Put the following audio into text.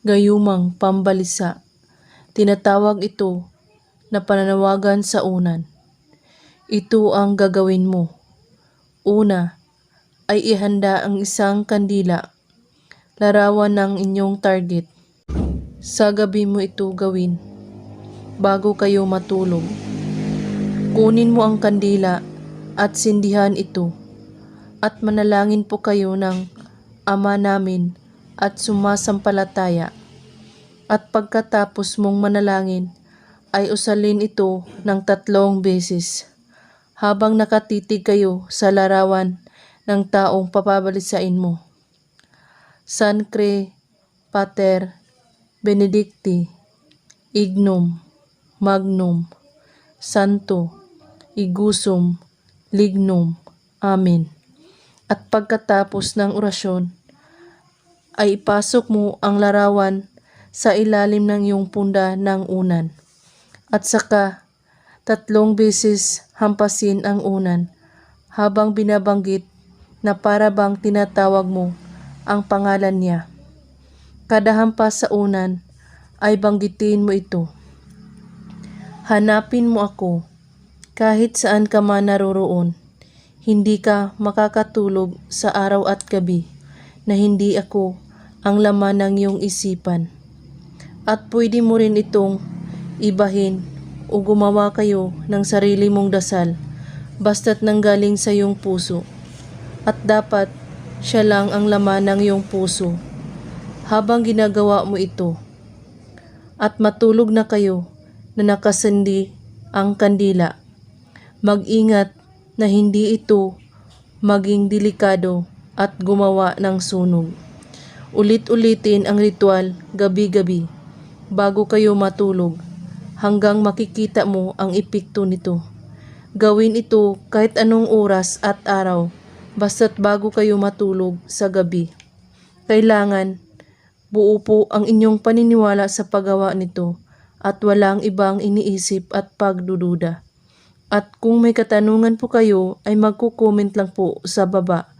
gayumang pambalisa. Tinatawag ito na pananawagan sa unan. Ito ang gagawin mo. Una ay ihanda ang isang kandila, larawan ng inyong target. Sa gabi mo ito gawin bago kayo matulog. Kunin mo ang kandila at sindihan ito at manalangin po kayo ng Ama namin at sumasampalataya. At pagkatapos mong manalangin ay usalin ito ng 3 beses habang nakatitig kayo sa larawan ng taong papabalisain mo. Sancre Pater Benedicti Ignum Magnum Santo Igusum Lignum. Amen. At pagkatapos ng orasyon, ay ipasok mo ang larawan sa ilalim ng iyong punda ng unan. At saka 3 beses hampasin ang unan habang binabanggit na para bang tinatawag mo ang pangalan niya. Kada hampas sa unan ay banggitin mo ito. Hanapin mo ako kahit saan ka man naroroon. Hindi ka makakatulog sa araw at gabi na hindi ako ang laman ng iyong isipan. At pwede mo rin itong ibahin o gumawa kayo ng sarili mong dasal basta't nanggaling sa iyong puso. At dapat siya lang ang laman ng iyong puso habang ginagawa mo ito. At matulog na kayo na nakasindi ang kandila. Mag-ingat na hindi ito maging delikado at gumawa ng sunog. Ulit-ulitin ang ritual gabi-gabi bago kayo matulog hanggang makikita mo ang epekto nito. Gawin ito kahit anong oras at araw basta't bago kayo matulog sa gabi. Kailangan buo po ang inyong paniniwala sa paggawa nito at walang ibang iniisip at pagdududa. At kung may katanungan po kayo ay magko-comment lang po sa baba.